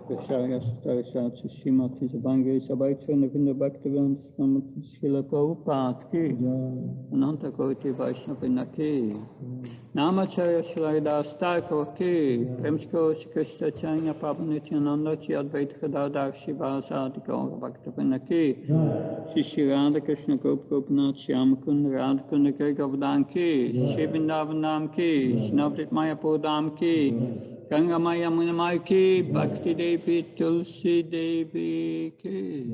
Prasharya Starashat Shimati Zabangri Sabaitran Vinda Bhaktivan Shila Prabhupada Ki Ananta Koti Vaishnavina Ki Namacharya Shilaidas Thakur Ki Premsko Krishna Chanya Prabhupada Chi Advaita Kadadar Shivasadi Gaura Bhaktivina Ki Shri Radha Krishna Gopinath Shyamakund Radhakunda Gregavadam Ki Shivindavanam Ki Shnavdit Mayapurdam Ki Gangamaya Munamai Ki Bhakti Devi Tulsi Devi Ki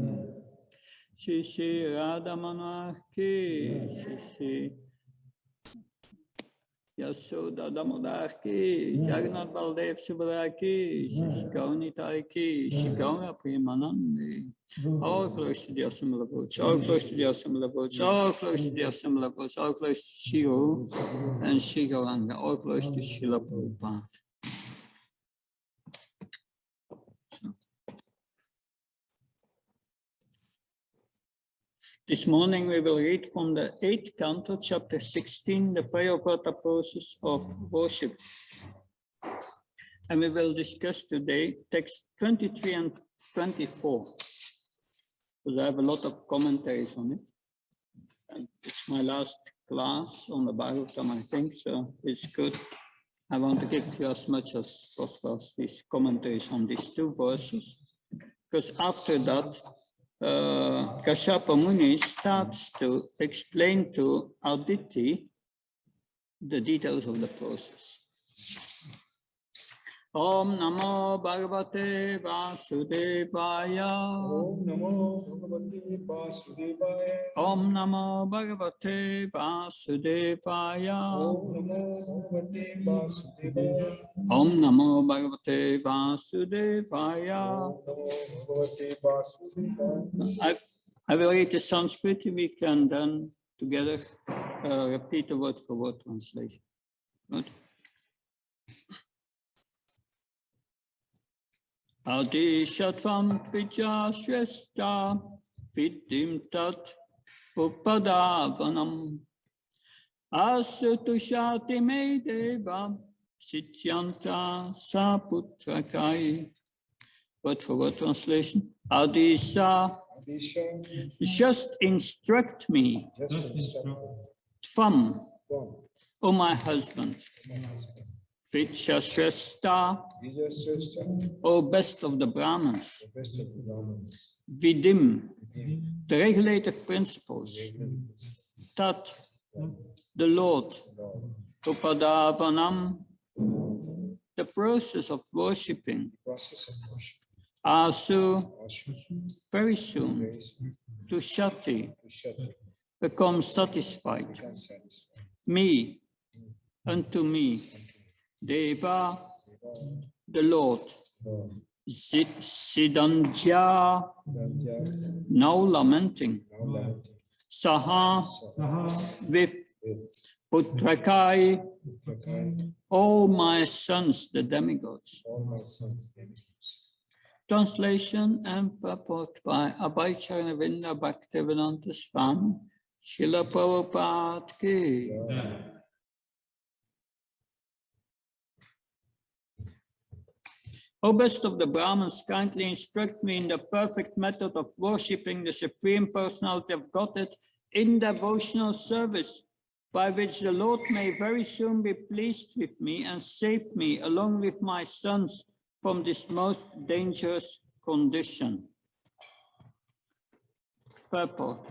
Shri Radha Manohar Ki Shri Yasoda Damodar Ki Jagannath Baldev Subhadra Ki Shri Gaunitai Ki Shri Gaura Premanande. All close to the Assembly Boots, all close to the Assembly Boots, all close to the Assembly Boots, all close to Shiru and Shigaranga, all close to Srila Prabhupada. This morning we will read from the 8th canto, chapter 16, the Prayavrata process of worship. And we will discuss today text 23 and 24. Because I have a lot of commentaries on it. And it's my last class on the Bhagavatam, I think, so it's good. I want to give you as much as possible these commentaries on these two verses. Because after that, Kashyapa Muni starts to explain to Aditi the details of the process. Om Namo Bhagavate Vasudevaya. Om Namo Bhagavate Vasudevaya. Om Namo Bhagavate Vasudevaya. Om Namo Om Namo Bhagavate Vasudevaya. Bhagavate Vasudevaya. Om Namo Bhagavate Vasudevaya. I will read the Sanskrit. We can then together repeat the word for word translation. Good. Adi Shatvam Vidya Shwesta Viddim Tat Upadavanam Asutushati Me Deva Sityanta Saputrakai. Word for word translation. Adisha, just instruct me. Tvam, O my husband. Vidya Shrestha, O best of the Brahmins. Vidim, the regulative principles. Tat, the Lord. Upadavanam, the process of worshipping. Asu, very soon. Tushati, become satisfied. Me, unto me. Deva, the Lord. Siddhantya, now lamenting. Saha, with Putrakai, all my sons, the demigods. Translation and purport by Abhay Charnavinda Bhaktivedanta Swami, Srila Prabhupada Ki. O best of the Brahmins, kindly instruct me in the perfect method of worshipping the Supreme Personality of Godhead in devotional service, by which the Lord may very soon be pleased with me and save me along with my sons from this most dangerous condition. Purport.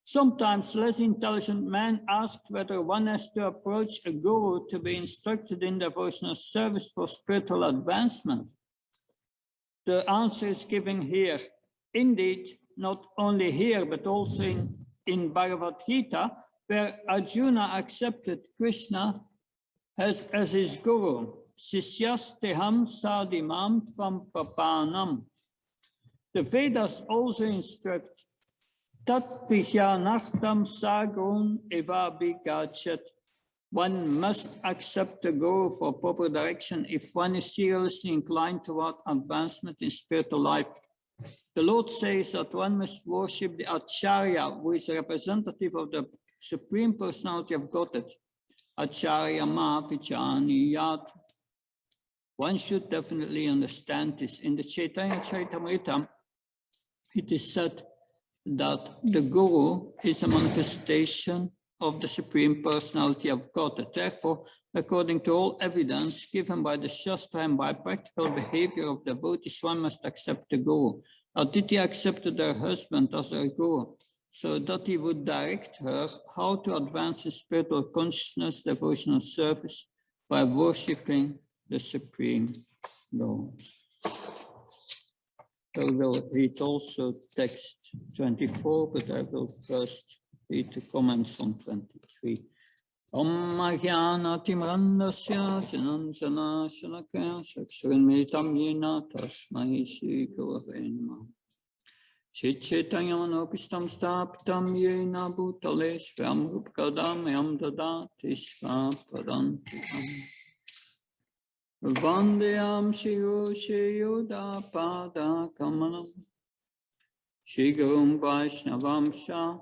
Sometimes less intelligent men ask whether one has to approach a guru to be instructed in devotional service for spiritual advancement. The answer is given here. Indeed, not only here, but also in Bhagavad Gita, where Arjuna accepted Krishna as his guru. Sishyasteham sadimam tvam papanam. The Vedas also instruct Tat vihyanachtam sagun evabi gachat. One must accept the guru for proper direction if one is seriously inclined toward advancement in spiritual life. The Lord says that one must worship the Acharya, who is a representative of the Supreme Personality of Godhead. Acharya ma vichaniyat. one should definitely understand this. In the Chaitanya Charitamrita, it is said that the Guru is a manifestation of the Supreme Personality of God. Therefore, according to all evidence given by the Shastra and by practical behavior of devotees, one must accept the Guru. Aditi accepted her husband as her Guru, so that he would direct her how to advance in spiritual consciousness, devotional service, by worshipping the Supreme Lord. I will read also text 24, but I will first read the comments on 23. Om Magyana Timrandasya Jananjana Shalakaya Shaksurinmitam Yena Tasmai Shri Gurave Namah. Shri Chaitanya Manopistam Stapitam Yena Bhutale Svam Rupkadam Yam Dadati Svapadantikam. Vandeyam Shiru Shiyuda Pada Kamanam Shigurum Vaishnavam Shah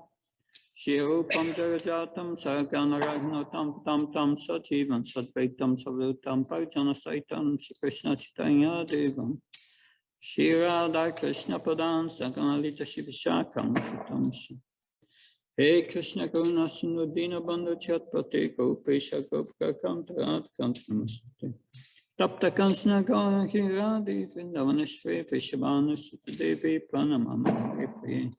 Shirupam Jarajatam Sarganaragnatam Tam Tam Sajivan Sadvaitam Savlutam Parjana Saitam Shri Krishna Chaitanya Devam Shri Radha Krishna Padan Saganalita Shivishakam Chitam Shri Hey Krishna Karuna Sindhu Dina Bandhu Chatpate Gopesha Gopka Kantarat Kantanamaste Tapta Kansana Gaura Hiradi Vindavanashve Vishabhanu Sutadevi Pranamama Hripriye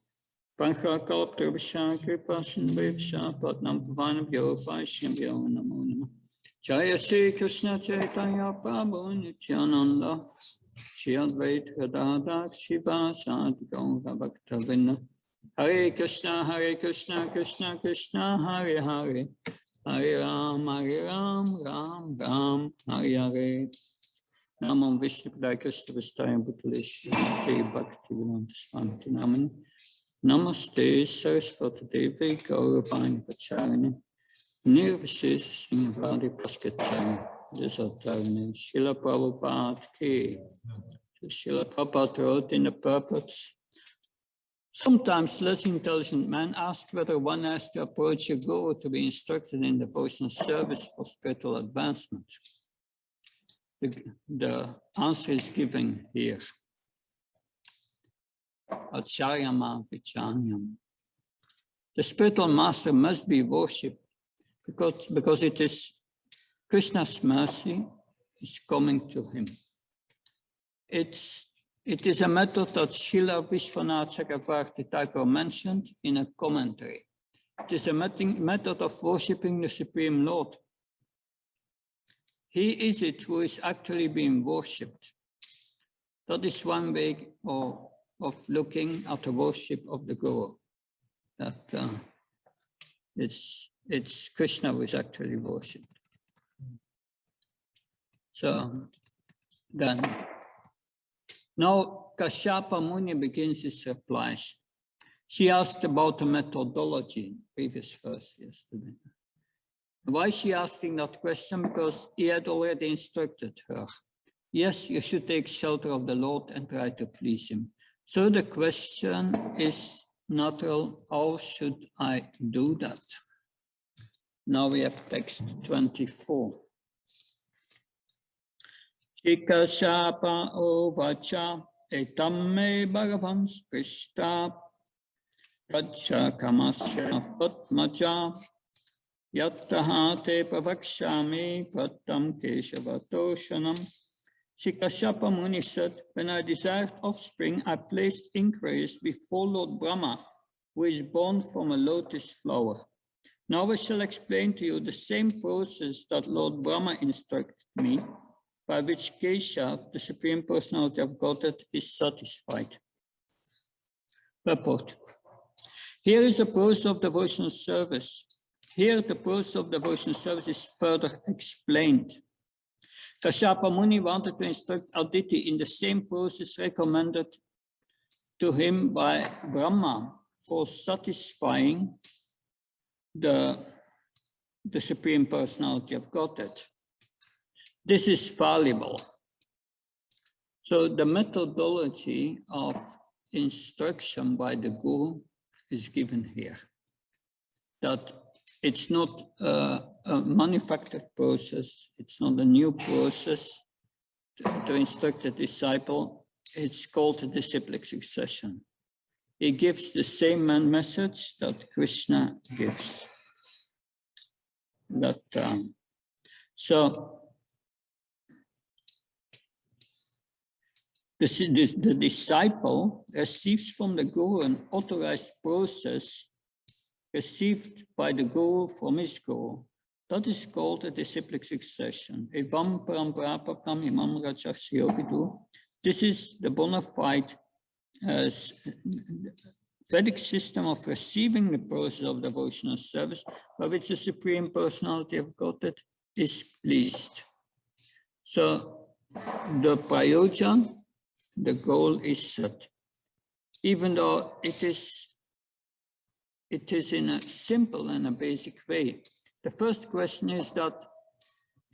Pankha Kalptra Vishakri Pashan Vivsha Patnam Pavanam Yo Vaishyam Yo Namo Namo Jaya Shri Krishna Chaitanya Prabhu Nityananda Shri Advaita Gadadhar Shiva Sadi Gaura Bhakta Vrinda Hare Krishna Krishna Krishna Hare Hare Hare Ram Ram Ram Hare Hare Namam Vishnu Padaya Krishna Vistaya Bhutalesh Hare Bhakti Vedanta Swami Namani Namaste Saraswati Devi Gauravani Vacharini Nirvishesha Srinivadi Paskacharya Jasatarani Srila Prabhupada Ki. Srila Prabhupada wrote in the purports, sometimes less intelligent men ask whether one has to approach a guru to be instructed in devotional service for spiritual advancement. The answer is given here. Acharyama Vichanyam. The spiritual master must be worshipped because it is Krishna's mercy is coming to him. It is a method that Srila Vishwanath Chakravarti Thakur mentioned in a commentary. It is a method of worshipping the Supreme Lord. He is it who is actually being worshipped. That is one way of looking at the worship of the Guru. That it's Krishna who is actually worshipped. So then, now Kashyapa Muni begins his replies. She asked about the methodology, previous verse yesterday. Why is she asking that question? Because he had already instructed her. Yes, you should take shelter of the Lord and try to please him. So the question is natural, how should I do that? Now we have text 24. Shikashapa ovacha etamme bhagavan sprishta raja kamasya patmaja yattaha te pravakshami patam keshavatoshanam. Shikashapa Muni said, when I desired offspring, I placed inquiries before Lord Brahma, who is born from a lotus flower. Now I shall explain to you the same process that Lord Brahma instructed me, by which Keshav, the Supreme Personality of Godhead, is satisfied. Purport. Here is a process of devotional service. Here the process of devotional service is further explained. Kashyapa Muni wanted to instruct Aditi in the same process recommended to him by Brahma for satisfying the Supreme Personality of Godhead. This is valuable. So the methodology of instruction by the Guru is given here. That it's not a manufactured process. It's not a new process. to instruct a disciple, it's called a disciplic succession. He gives the same message that Krishna gives. So the disciple receives from the Guru an authorized process received by the Guru from his Guru. That is called a disciplic succession. Evam parampara imam rajasya vidu. This is the bona fide Vedic system of receiving the process of devotional service by which the Supreme Personality of Godhead is pleased. So the prayojan, the goal is set, even though it is in a simple and a basic way. The first question is that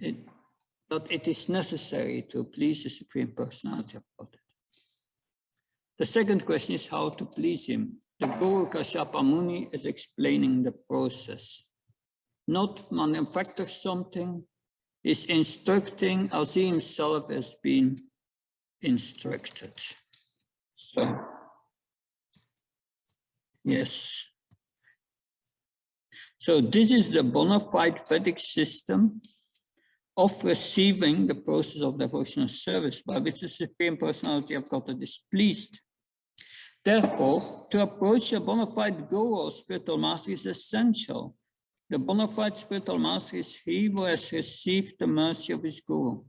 it is necessary to please the Supreme Personality of Godhead. The second question is how to please him. The Guru Kashyapa Muni is explaining the process. Not manufacture something, is instructing as he himself has been instructed. So, yes. So this is the bona fide Vedic system of receiving the process of devotional service by which the Supreme Personality of Godhead is pleased. Therefore, to approach a bona fide Guru or spiritual master is essential. The bona fide spiritual master is he who has received the mercy of his Guru,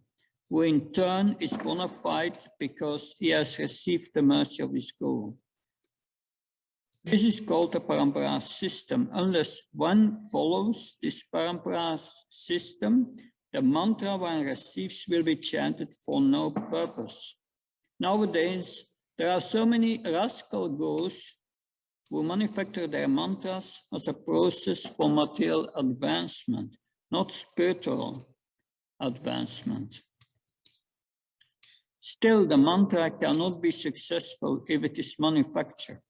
who in turn is bona fide because he has received the mercy of his Guru. This is called the Parampara system. Unless one follows this Parampara system, the mantra one receives will be chanted for no purpose. Nowadays, there are so many rascal gurus who manufacture their mantras as a process for material advancement, not spiritual advancement. Still, the mantra cannot be successful if it is manufactured.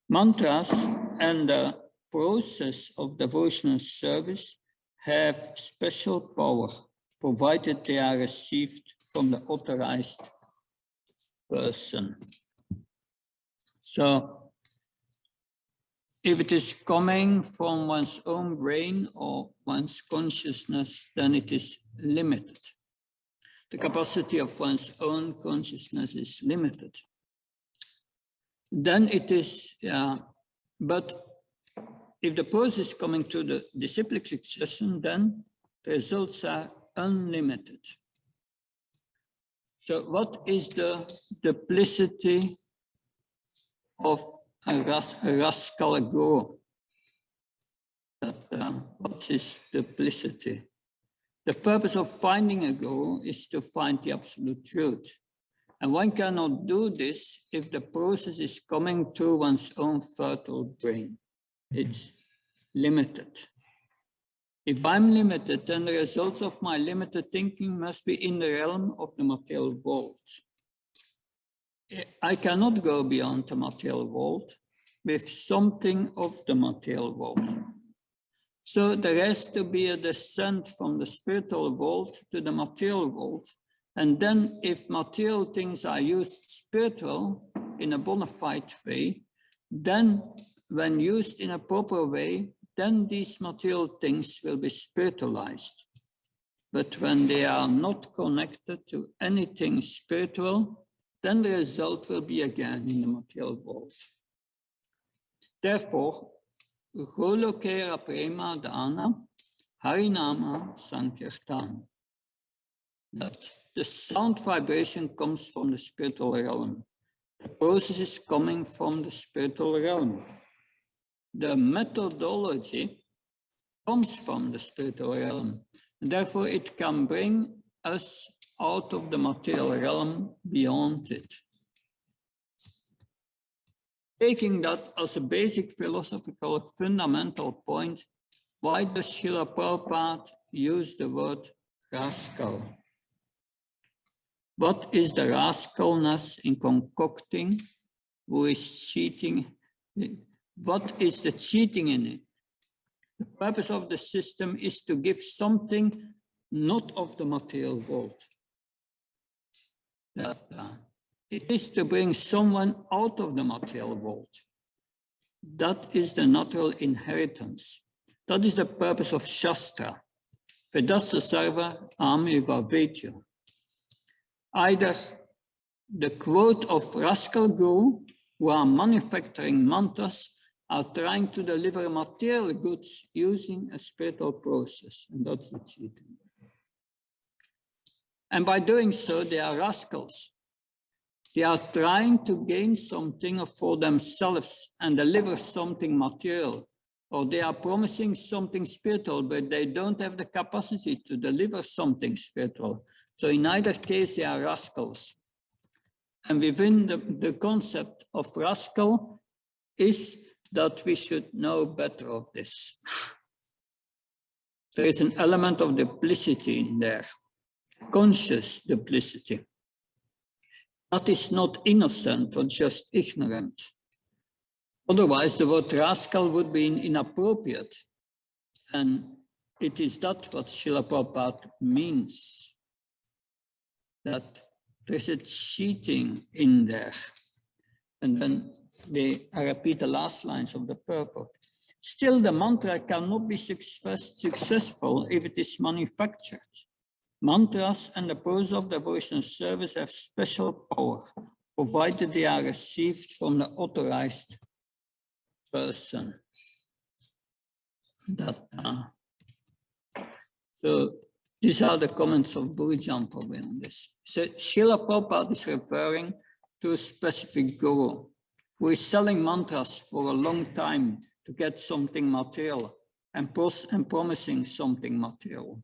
Mantras and the process of devotional service have special power, provided they are received from the authorized person. So, if it is coming from one's own brain or one's consciousness, then it is limited. The capacity of one's own consciousness is limited. Then it is, but if the process is coming to the disciplic succession, then the results are unlimited. So what is the duplicity of a rascal guru? What is duplicity? The purpose of finding a guru is to find the absolute truth. And one cannot do this if the process is coming through one's own fertile brain. It's limited. If I'm limited, then the results of my limited thinking must be in the realm of the material world. I cannot go beyond the material world with something of the material world. So there has to be a descent from the spiritual world to the material world. And then if material things are used spiritual in a bona fide way, then when used in a proper way, then these material things will be spiritualized. But when they are not connected to anything spiritual, then the result will be again in the material world. Therefore, Golokera Prema Dana Harinama Sankirtan. That the sound vibration comes from the spiritual realm. The process is coming from the spiritual realm. The methodology comes from the spiritual realm. And therefore, it can bring us out of the material realm beyond it. Taking that as a basic philosophical fundamental point, why does Srila Prabhupada use the word rascal? What is the rascalness in concocting? Who is cheating? What is the cheating in it? The purpose of the system is to give something not of the material world. That it is to bring someone out of the material world. That is the natural inheritance. That is the purpose of Shastra. Vedasa sarva amiva vedya. Either the quote of rascal guru who are manufacturing mantras are trying to deliver material goods using a spiritual process, and that's the cheating. And by doing so, they are rascals. They are trying to gain something for themselves and deliver something material, or they are promising something spiritual, but they don't have the capacity to deliver something spiritual. So in either case, they are rascals. And within the concept of rascal is that we should know better of this. There is an element of duplicity in there, conscious duplicity. That is not innocent or just ignorant. Otherwise, the word rascal would be inappropriate. And it is that what Srila Prabhupada means, that there's a cheating in there. And then I repeat the last lines of the purport. Still, the mantra cannot be successful if it is manufactured. Mantras and the pose of devotional service have special power, provided they are received from the authorized person. So these are the comments of Burijan Prabhu on this. So Srila Prabhupada is referring to a specific guru who is selling mantras for a long time to get something material and promising something material.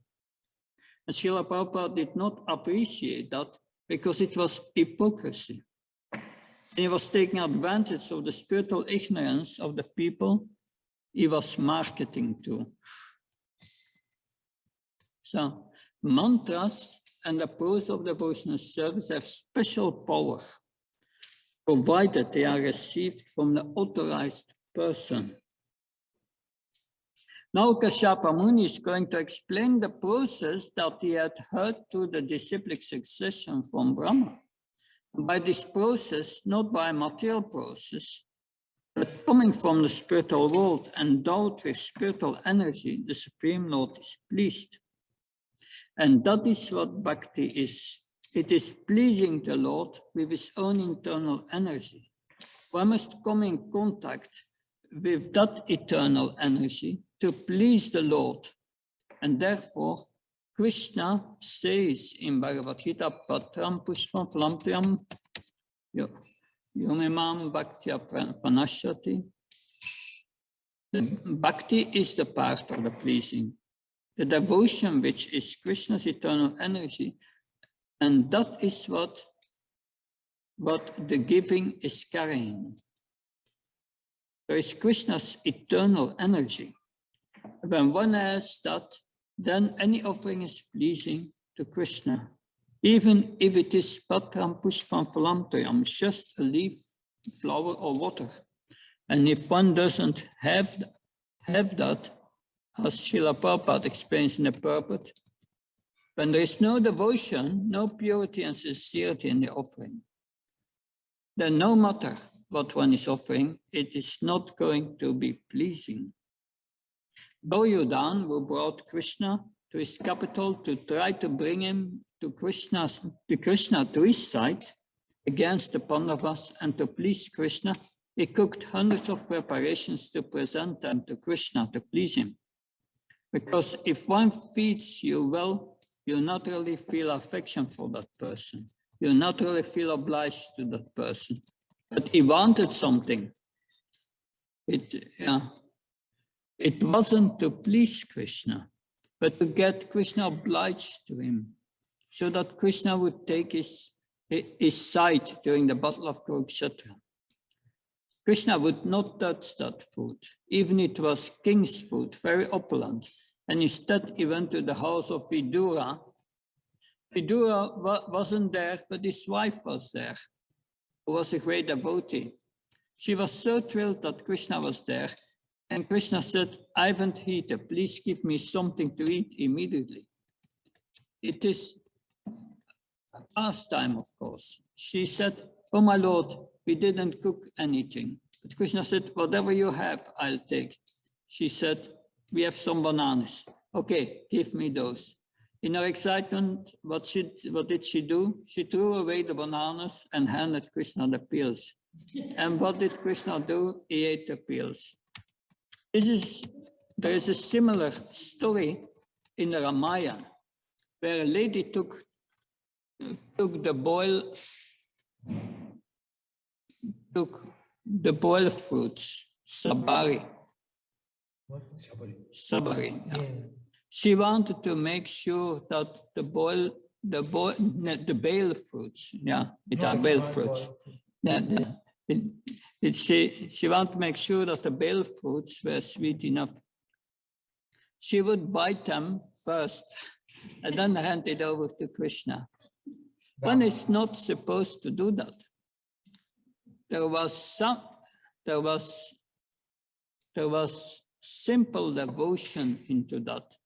And Srila Prabhupada did not appreciate that because it was hypocrisy. And he was taking advantage of the spiritual ignorance of the people he was marketing to. So mantras and the pose of devotional service have special power, provided they are received from the authorized person. Now Kashyapa Muni is going to explain the process that he had heard through the disciplic succession from Brahma. By this process, not by a material process, but coming from the spiritual world, endowed with spiritual energy, the Supreme Lord is pleased. And that is what bhakti is. It is pleasing the Lord with his own internal energy. One must come in contact with that eternal energy to please the Lord. And therefore, Krishna says in Bhagavad Gita, Patram Pushpam Phalamtyam Yomimam Bhaktya Panashyati. Bhakti is the part of the pleasing, the devotion which is Krishna's eternal energy, and that is what the giving is carrying. There is Krishna's eternal energy. When one has that, then any offering is pleasing to Krishna, even if it is Patram Pushpam Phalamtyam, just a leaf, flower, or water. And if one doesn't have that, as Srila Prabhupada explains in the purport, when there is no devotion, no purity and sincerity in the offering, then no matter what one is offering, it is not going to be pleasing. Duryodhana, who brought Krishna to his capital to try to bring him to Krishna to his side against the Pandavas and to please Krishna, he cooked hundreds of preparations to present them to Krishna to please him. Because if one feeds you well, you naturally feel affection for that person. You naturally feel obliged to that person. But he wanted something. It wasn't to please Krishna, but to get Krishna obliged to him, so that Krishna would take his side during the battle of Kurukshetra. Krishna would not touch that food, even it was king's food, very opulent. And instead he went to the house of Vidura. Vidura wasn't there, but his wife was there, who was a great devotee. She was so thrilled that Krishna was there. And Krishna said, I haven't eaten, please give me something to eat immediately. it is a pastime, of course. She said, "Oh my Lord, we didn't cook anything." But Krishna said, "Whatever you have, I'll take." She said, "We have some bananas." "Okay, give me those." In her excitement, what did she do? She threw away the bananas and handed Krishna the peels. And what did Krishna do? He ate the peels. There is a similar story in the Ramayana, where a lady took the boiled fruits, sabari. What? Sabari. Yeah. She wanted to make sure that the bale fruits, yeah, it are bale fruits. She wanted to make sure that the bale fruits were sweet enough. She would bite them first and then hand it over to Krishna. One is not supposed to do that. There was simple devotion into that,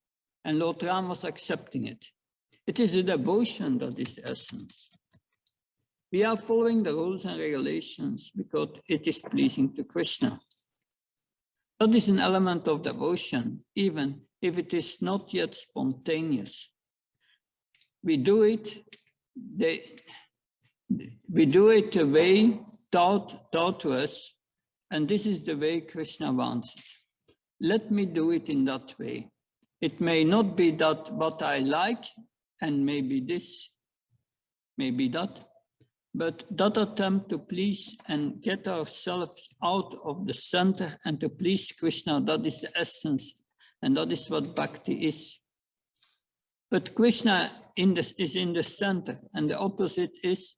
and Lord Ram was accepting it. It is a devotion that is the essence. We are following the rules and regulations because it is pleasing to Krishna. That is an element of devotion, even if it is not yet spontaneous. We do it the way taught to us, and this is the way Krishna wants it. Let me do it in that way. It may not be that what I like, and maybe this, maybe that, but that attempt to please and get ourselves out of the center and to please Krishna, that is the essence, and that is what bhakti is. But Krishna is in the center, and the opposite is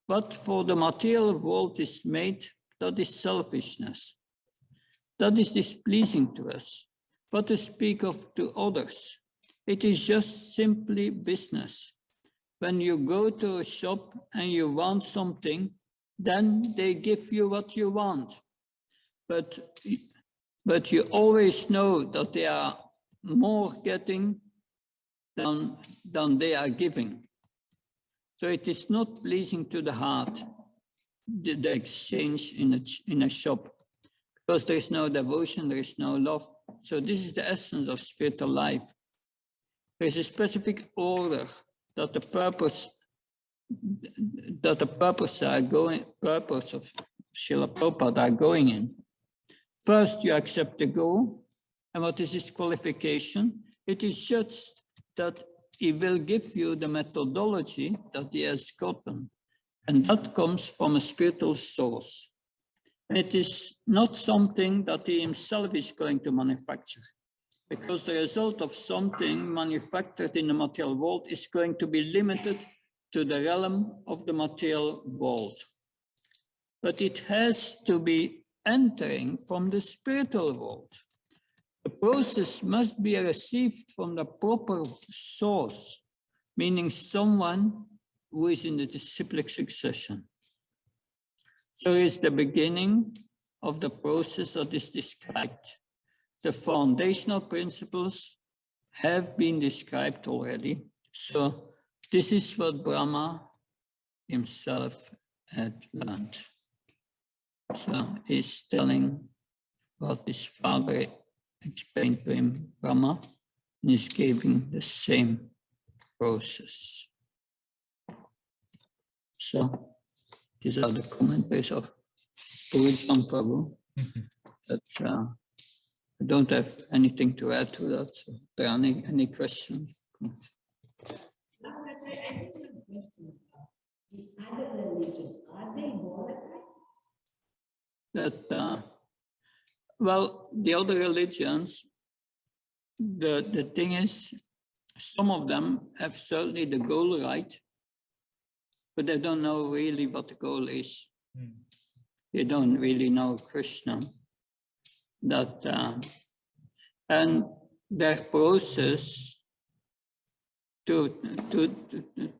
what for the material world is made, that is selfishness. That is displeasing to us. What to speak of to others? It is just simply business. When you go to a shop and you want something, then they give you what you want. But you always know that they are more getting than they are giving. So it is not pleasing to the heart, the exchange in a shop, because there is no devotion, there is no love. So this is the essence of spiritual life. There is a specific order that the purpose of Srila Prabhupada are going in. First, you accept the goal. And what is his qualification? It is just that he will give you the methodology that he has gotten. And that comes from a spiritual source. And it is not something that he himself is going to manufacture, because the result of something manufactured in the material world is going to be limited to the realm of the material world. But it has to be entering from the spiritual world. The process must be received from the proper source, meaning someone who is in the disciplic succession. So it's the beginning of the process that is described. The foundational principles have been described already. So this is what Brahma himself had learned. So he's telling what his father explained to him, Brahma, and he's giving the same process. So these are the commentaries of Purusam Prabhu. But I don't have anything to add to that. So if there are any questions? Now, I think a question about the other religions. Are they volatile? That well, the other religions, the thing is, some of them have certainly the goal right, but they don't know really what the goal is. They don't really know Krishna. And their process to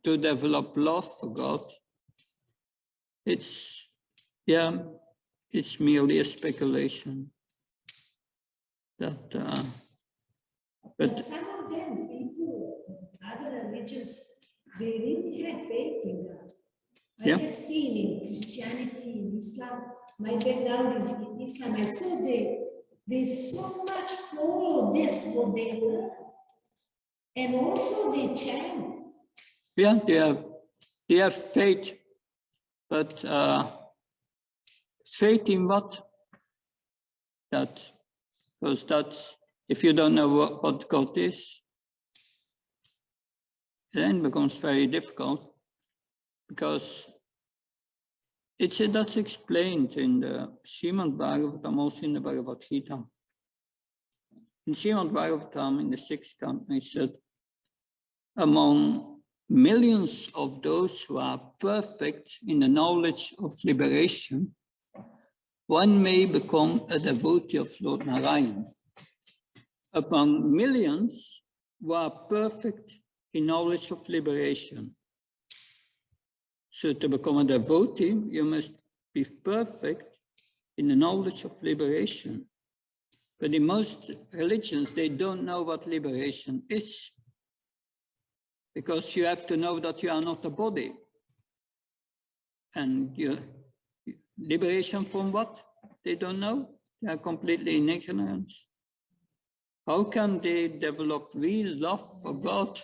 develop love for God, it's merely a speculation. But some of them, people, other religions they really had faith in God. I Yeah. have seen in Christianity, in Islam, my background is in Islam. I saw they so much follow this, what they learn. And also they chant. Yeah, they have faith, but faith in what? Because that's, if you don't know what God is, then it becomes very difficult, because that's explained in the Srimad Bhagavatam, also in the Bhagavad Gita. In Srimad Bhagavatam, in the 6th canto, it said, among millions of those who are perfect in the knowledge of liberation, one may become a devotee of Lord Narayan. Among millions who are perfect in knowledge of liberation. So to become a devotee, you must be perfect in the knowledge of liberation. But in most religions, they don't know what liberation is. Because you have to know that you are not a body. And liberation from what? They don't know. They are completely in ignorance. How can they develop real love for God?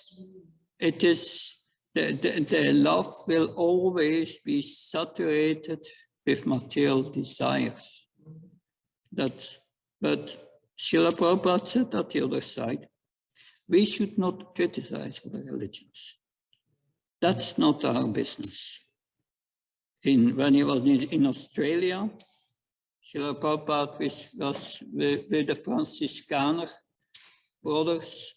It is, the love will always be saturated with material desires. But Srila Prabhupada said at the other side, we should not criticize other religions. That's not our business. When he was in Australia, Srila Prabhupada was with the Franciscaner brothers.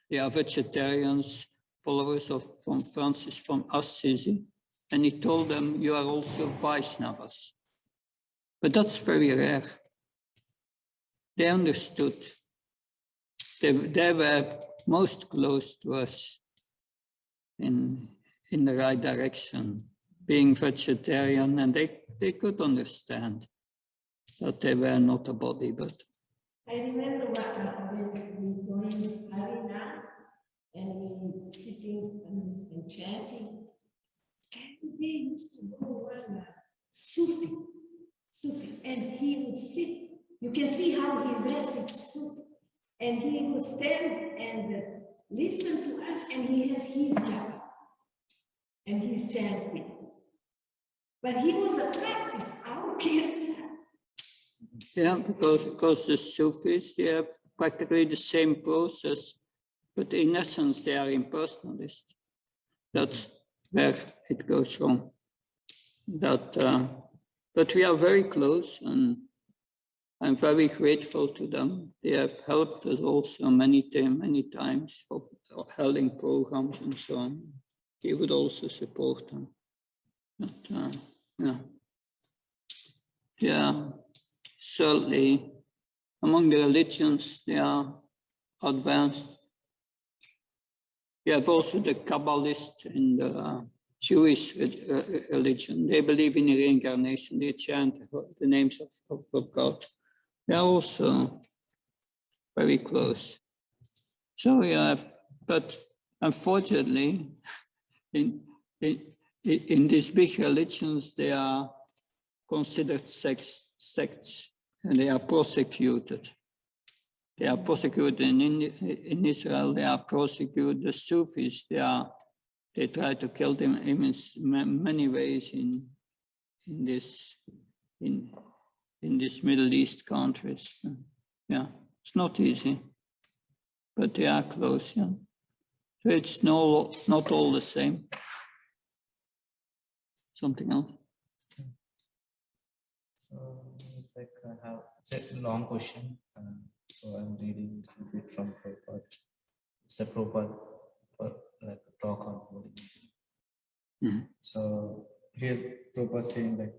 They are vegetarians, followers from Francis from Assisi. And he told them, you are also Vaishnavas. But that's very rare. They understood. They were most close to us in the right direction, being vegetarian, and they could understand that they were not a body, but. I remember when we going to Harina and we sitting and chanting. Every day used to go one Sufi, and he would sit. You can see how he's dressed in Sufi. And he would stand and listen to us, and he has his job. And he's chanting. But he was attractive. Our kid. Yeah, because the Sufis, they have practically the same process, but in essence, they are impersonalists. That's where it goes wrong. But we are very close, and I'm very grateful to them. They have helped us also many times for holding programs and so on. We would also support them. But, yeah, certainly among the religions, they are advanced. We have also the Kabbalists in the Jewish religion. They believe in reincarnation. They chant the names of God. They are also very close. So we have, but unfortunately, in these big religions, they are considered sects, and they are prosecuted. They are prosecuted in Israel. They are prosecuted. The Sufis, they try to kill them in many ways in this Middle East countries. Yeah, it's not easy, but they are close. Yeah, so it's not all the same. Something else. So it's like it's a long question. So I'm reading a bit from Prabhupada. It's a Prabhupada like a talk on body. Mm-hmm. So here Prabhupada saying like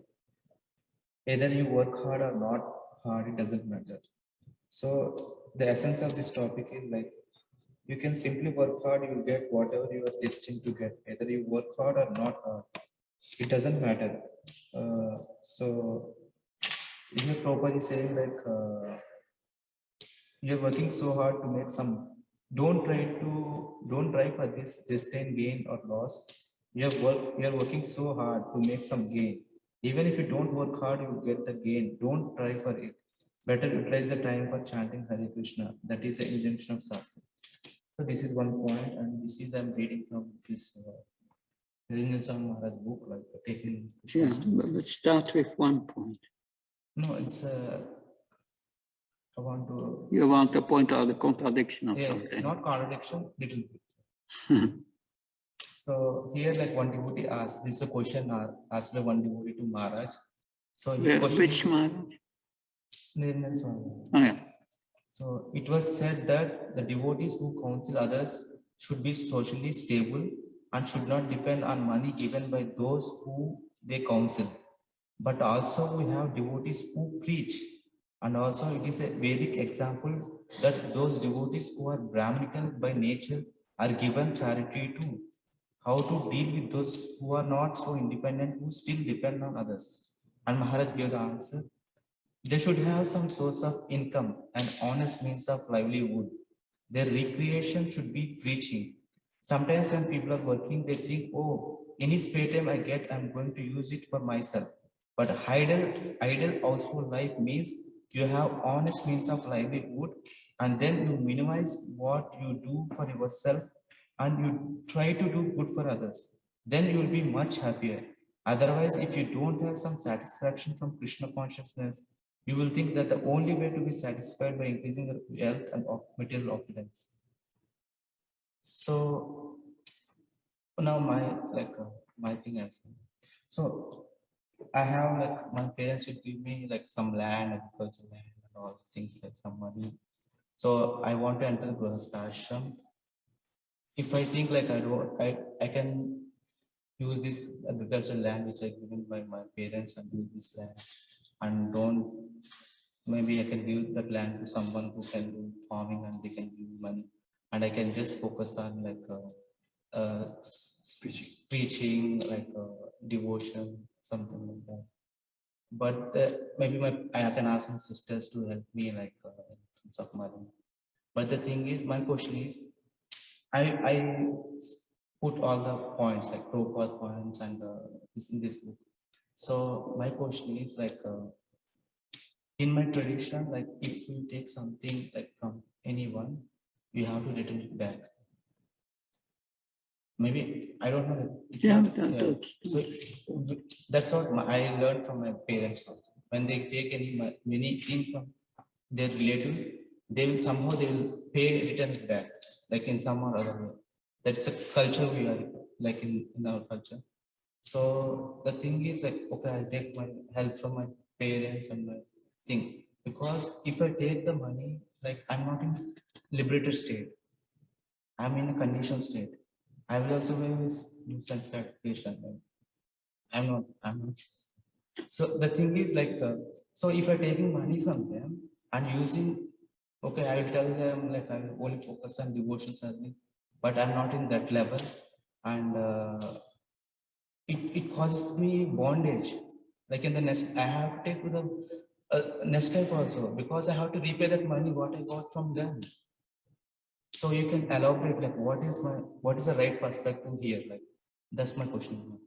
either you work hard or not hard, it doesn't matter. So the essence of this topic is like you can simply work hard, you will get whatever you are destined to get. Either you work hard or not hard, it doesn't matter. So here Prabhupada is saying like you're working so hard to make some don't try for this distant gain or loss. You are working so hard to make some gain. Even if you don't work hard, you get the gain. Don't try for it. Better utilize the time for chanting Hare Krishna. That is the injunction of Shastra. So this is one point, and this is I'm reading from this Niranjan Maharaj book, like taking. Yeah, but let's start with one point. No, it's I want to. You want to point out the contradiction or Yeah, something. not contradiction, little bit. So here, like one devotee asked, this is a question asked by one devotee to Maharaj. So Which Maharaj? Niranjan Swami. Oh, yeah. So it was said that the devotees who counsel others should be socially stable and should not depend on money given by those who they counsel. But also we have devotees who preach, and also it is a Vedic example that those devotees who are Brahminical by nature are given charity too. How to deal with those who are not so independent, who still depend on others? And Maharaj gave the answer. They should have some source of income and honest means of livelihood. Their recreation should be preaching. Sometimes when people are working, they think, oh, any spare time I get, I'm going to use it for myself. But idle household life means you have honest means of livelihood, and then you minimize what you do for yourself and you try to do good for others. Then you will be much happier. Otherwise, if you don't have some satisfaction from Krishna consciousness, you will think that the only way to be satisfied by increasing your wealth and material opulence. So now my thing is, so I have like my parents would give me like some land, agricultural land, and all things like some money. So I want to enter the Grihastha ashram. If I think like I can use this agricultural land which I given by my parents and use this land, and don't maybe I can give that land to someone who can do farming and they can give money, and I can just focus on like preaching, like devotion, something like that. But maybe I can ask my sisters to help me like in terms of money. But the thing is, my question is, I put all the points like Prabhupada points and this in this book. So my question is like in my tradition, like if you take something like from anyone, you have to return it back. Maybe I don't know. So that's what I learned from my parents also. When they take anything from their relatives, they will pay return it back, like in some or other way. That's a culture we are like in our culture. So the thing is like, okay, I'll take my help from my parents and my thing, because if I take the money, like I'm not in liberated state, I'm in a conditioned state. I will also have this nuisance gratification. I'm not. So the thing is like, so if I'm taking money from them and using, okay, I will tell them like I will only focus on devotion service, but I'm not in that level, and it causes me bondage. Like in the next, I have to take to the next life also, because I have to repay that money what I got from them. So you can elaborate like what is the right perspective here? Like that's my question.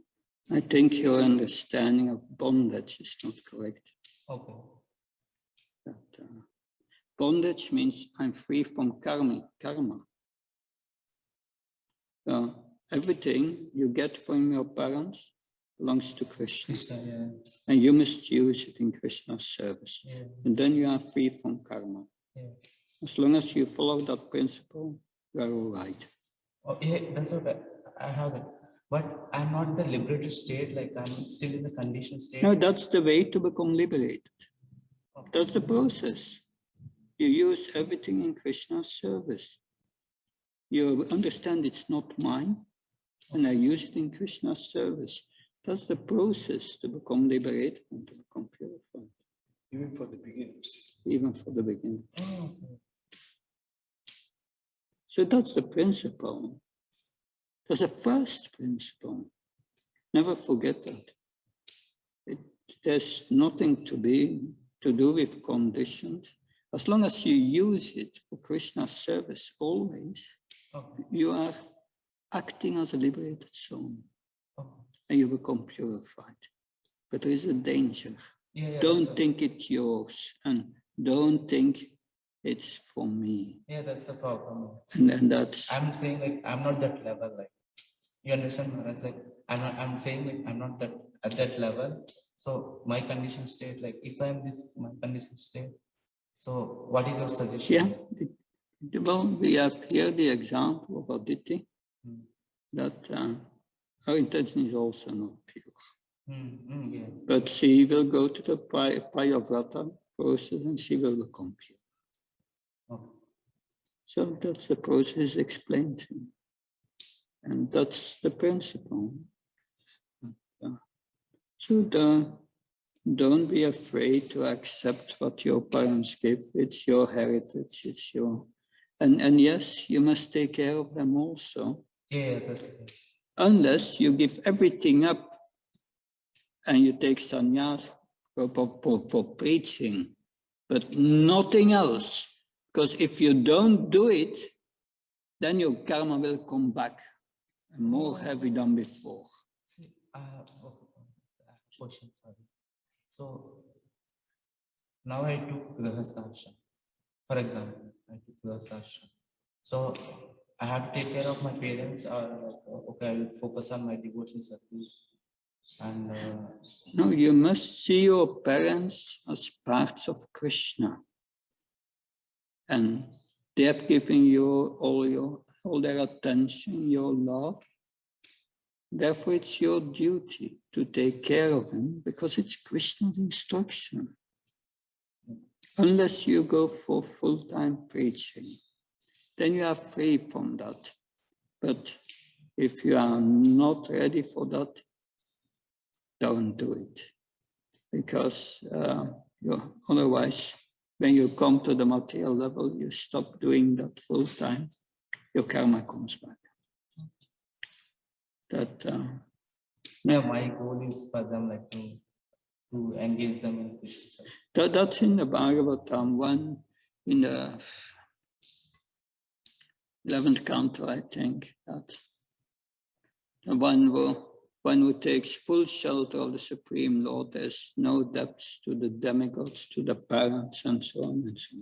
I think your understanding of bondage is not correct. Okay. That, bondage means I'm free from karma. Everything you get from your parents belongs to Krishna. Yeah. And you must use it in Krishna's service. Yeah. And then you are free from karma. Yeah. As long as you follow that principle, you are all right. Oh, yeah, that's what I have it. But I'm not in the liberated state, like I'm still in the conditioned state. No, that's the way to become liberated. Okay. That's the process. You use everything in Krishna's service. You understand it's not mine, and I use it in Krishna's service. That's the process to become liberated and to become purified. Even for the beginners. Even for the beginner. Oh, okay. So that's the principle. That's the first principle. Never forget that. There's nothing to do with conditions. As long as you use it for Krishna's service always, Okay. you are acting as a liberated soul Okay. and you become purified. But there is a danger. Yeah, Don't think it's yours and don't think it's for me. Yeah, that's the problem. And then that's, I'm saying like I'm not that level. Like you understand, Maharaj? Like I'm saying like I'm not that at that level. So my condition state, like if I'm this, my condition state. So what is your suggestion? yeah. Well, we have here the example of Aditi, that her intention is also not pure. Yeah. But she will go to the Payavrata process and she will become pure. Okay. So that's the process explained. And that's the principle. So don't be afraid to accept what your parents give. It's your heritage, it's your... And yes, you must take care of them also. Yeah, that's it. Unless you give everything up and you take sannyas for preaching, but nothing else. Because if you don't do it, then your karma will come back more heavy than before. See, I have a question, sorry. So now I took Grihasthashram. For example, I took Grihasthashram. So I have to take care of my parents, or like, okay, I will focus on my devotion service. And no, you must see your parents as parts of Krishna. And they have given you all their attention, your love. Therefore, it's your duty to take care of them because it's Krishna's instruction. Unless you go for full-time preaching, then you are free from that. But if you are not ready for that, don't do it. Because otherwise, when you come to the material level, you stop doing that full-time, your karma comes back. yeah, my goal is for them like to engage them in Krishna. That's in the Bhagavatam 1, in the 11th canto, I think. That the one who takes full shelter of the Supreme Lord, there's no depths to the demigods, to the parents, and so on and so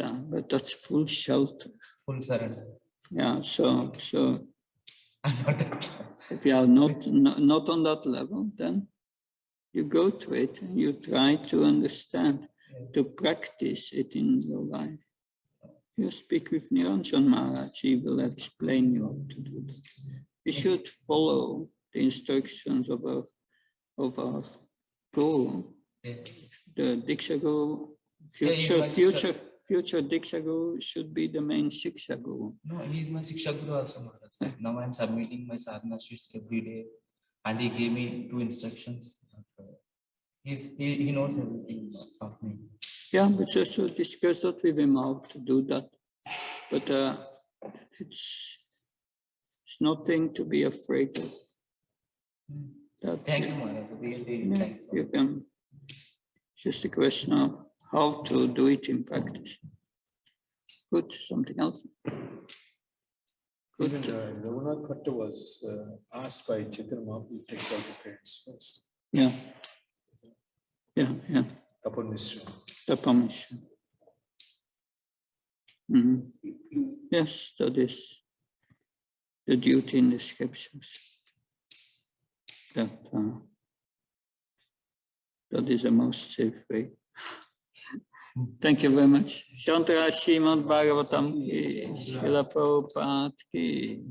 on. But that's full shelter. Full surrender. Yeah, so I'm not that. if you are not on that level, then you go to it and you try to understand, to practice it in your life. You speak with Niranjan Maharaj, he will explain you how to do that. We should follow the instructions of our guru, the Diksha Guru, future Diksha Guru should be the main Shiksha Guru. No, he's my Shiksha Guru also, Maharaj. Like now I'm submitting my sadhana sheets every day, and he gave me 2 instructions. He knows everything of me. Yeah, but so discuss that with him how to do that. But it's nothing to be afraid of. Thank you, Maharaj. Really, Yeah, thanks. you can. It's just a question of how to do it in practice. Good. Something else? Good. Even Raghunath Bhatta was asked by Chaitanya Mahaprabhu to take out the parents first. Yeah. Tapan Mishra. The permission. Yes, that is the duty in the scriptures. That is the most safe way. Thank you very much. Shantara Srimad Bhagavatam ki, Srila Prabhupada ki.